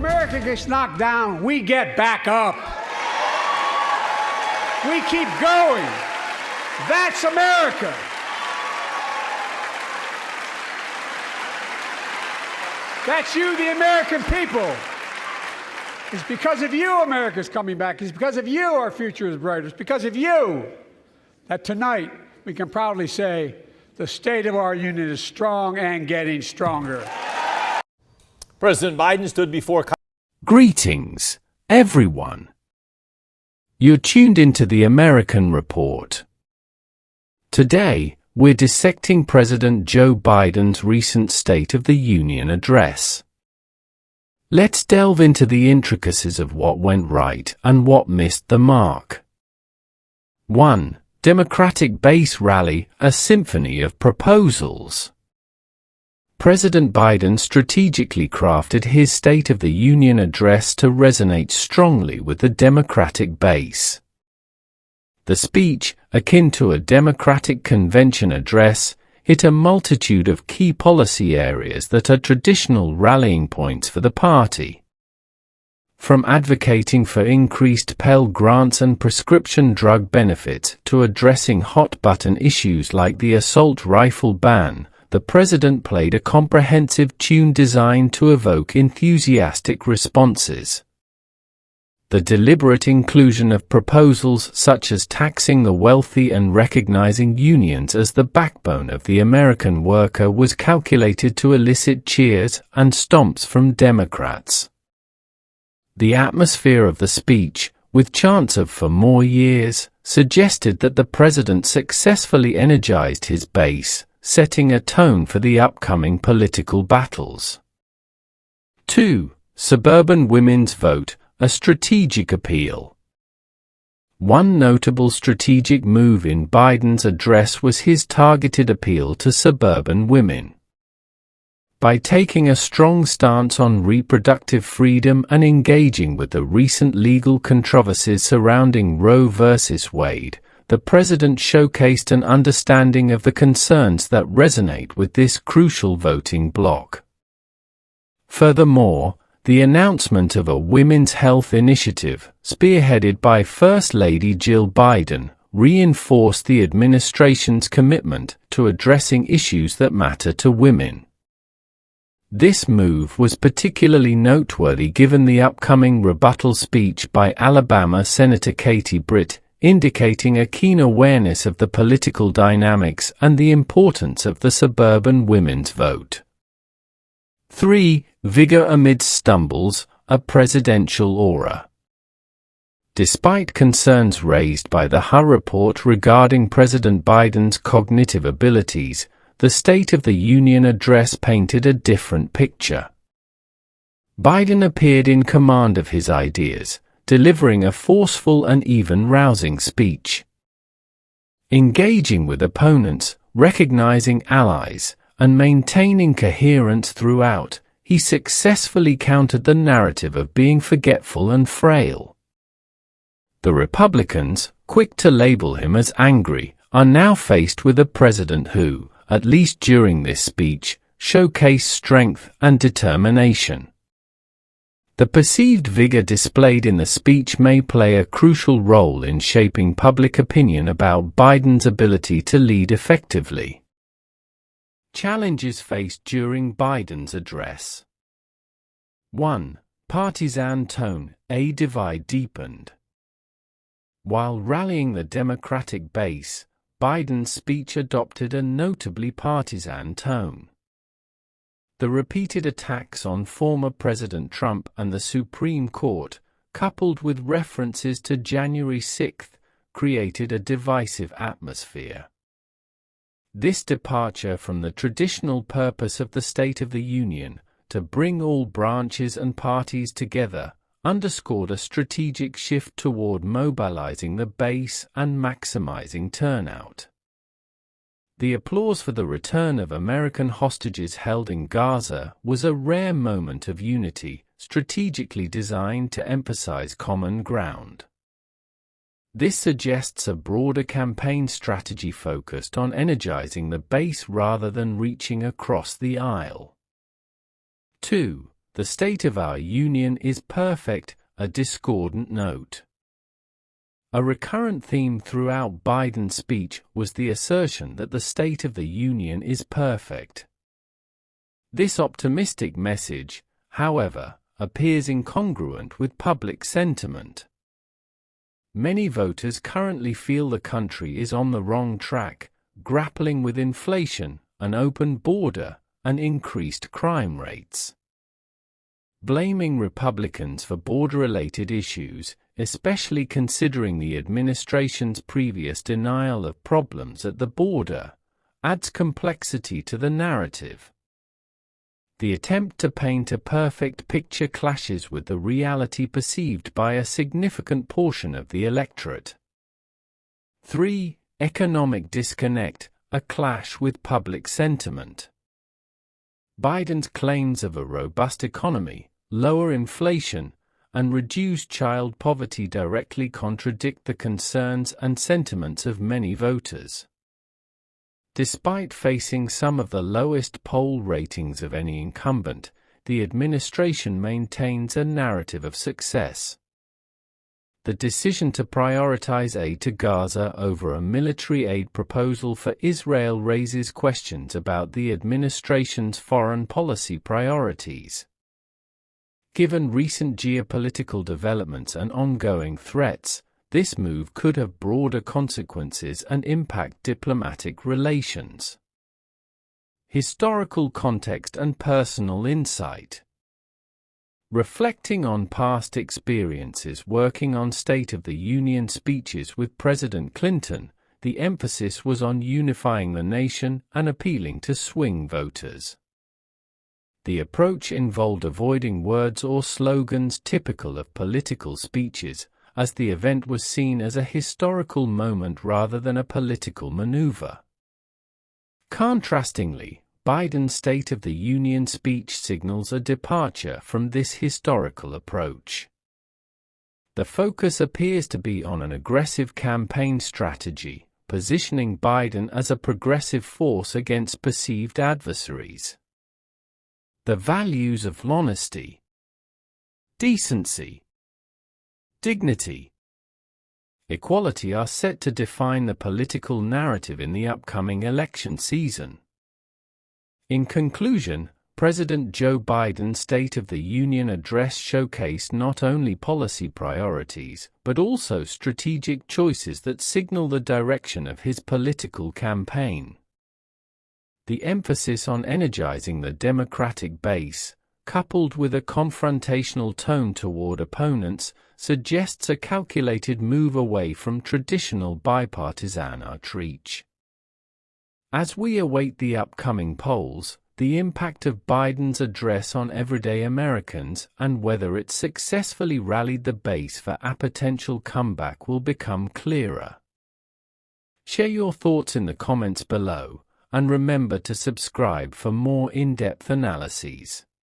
America gets knocked down, we get back up. We keep going. That's America. That's you, the American people. It's because of you America's coming back. It's because of you our future is brighter. It's because of you that tonight we can proudly say the state of our union is strong and getting stronger. President Biden stood before... Greetings, everyone. You're tuned into the American Report. Today, we're dissecting President Joe Biden's recent State of the Union address. Let's delve into the intricacies of what went right and what missed the mark. 1. Democratic base rally, a symphony of proposals. President Biden strategically crafted his State of the Union address to resonate strongly with the Democratic base. The speech, akin to a Democratic convention address, hit a multitude of key policy areas that are traditional rallying points for the party. From advocating for increased Pell grants and prescription drug benefits to addressing hot-button issues like the assault rifle ban, the president played a comprehensive tune designed to evoke enthusiastic responses. The deliberate inclusion of proposals such as taxing the wealthy and recognizing unions as the backbone of the American worker was calculated to elicit cheers and stomps from Democrats. The atmosphere of the speech, with chants of "for more years," suggested that the president successfully energized his base, setting a tone for the upcoming political battles. 2. Suburban women's vote, a strategic appeal. One notable strategic move in Biden's address was his targeted appeal to suburban women. By taking a strong stance on reproductive freedom and engaging with the recent legal controversies surrounding Roe v. Wade, the president showcased an understanding of the concerns that resonate with this crucial voting bloc. Furthermore, the announcement of a women's health initiative, spearheaded by First Lady Jill Biden, reinforced the administration's commitment to addressing issues that matter to women. This move was particularly noteworthy given the upcoming rebuttal speech by Alabama Senator Katie Britt, indicating a keen awareness of the political dynamics and the importance of the suburban women's vote. 3. Vigor amidst stumbles, a presidential aura. Despite concerns raised by the Hull report regarding President Biden's cognitive abilities, the State of the Union address painted a different picture. Biden appeared in command of his ideas, delivering a forceful and even rousing speech. Engaging with opponents, recognizing allies, and maintaining coherence throughout, he successfully countered the narrative of being forgetful and frail. The Republicans, quick to label him as angry, are now faced with a president who, at least during this speech, showcased strength and determination. The perceived vigor displayed in the speech may play a crucial role in shaping public opinion about Biden's ability to lead effectively. Challenges faced during Biden's address. 1. Partisan tone, a divide deepened. While rallying the Democratic base, Biden's speech adopted a notably partisan tone. The repeated attacks on former President Trump and the Supreme Court, coupled with references to January 6, created a divisive atmosphere. This departure from the traditional purpose of the State of the Union, to bring all branches and parties together, underscored a strategic shift toward mobilizing the base and maximizing turnout. The applause for the return of American hostages held in Gaza was a rare moment of unity, strategically designed to emphasize common ground. This suggests a broader campaign strategy focused on energizing the base rather than reaching across the aisle. 2. "The state of our union is perfect," a discordant note. A recurrent theme throughout Biden's speech was the assertion that the state of the union is perfect. This optimistic message, however, appears incongruent with public sentiment. Many voters currently feel the country is on the wrong track, grappling with inflation, an open border, and increased crime rates. Blaming Republicans for border-related issues, especially considering the administration's previous denial of problems at the border, adds complexity to the narrative. The attempt to paint a perfect picture clashes with the reality perceived by a significant portion of the electorate. 3. Economic disconnect, a clash with public sentiment. Biden's claims of a robust economy, lower inflation, and reduced child poverty directly contradict the concerns and sentiments of many voters. Despite facing some of the lowest poll ratings of any incumbent, the administration maintains a narrative of success. The decision to prioritize aid to Gaza over a military aid proposal for Israel raises questions about the administration's foreign policy priorities. Given recent geopolitical developments and ongoing threats, this move could have broader consequences and impact diplomatic relations. Historical context and personal insight. Reflecting on past experiences working on State of the Union speeches with President Clinton, the emphasis was on unifying the nation and appealing to swing voters. The approach involved avoiding words or slogans typical of political speeches, as the event was seen as a historical moment rather than a political maneuver. Contrastingly, Biden's State of the Union speech signals a departure from this historical approach. The focus appears to be on an aggressive campaign strategy, positioning Biden as a progressive force against perceived adversaries. The values of honesty, decency, dignity, equality are set to define the political narrative in the upcoming election season. In conclusion, President Joe Biden's State of the Union address showcased not only policy priorities, but also strategic choices that signal the direction of his political campaign. The emphasis on energizing the Democratic base, coupled with a confrontational tone toward opponents, suggests a calculated move away from traditional bipartisan outreach. As we await the upcoming polls, the impact of Biden's address on everyday Americans and whether it successfully rallied the base for a potential comeback will become clearer. Share your thoughts in the comments below, and remember to subscribe for more in-depth analyses.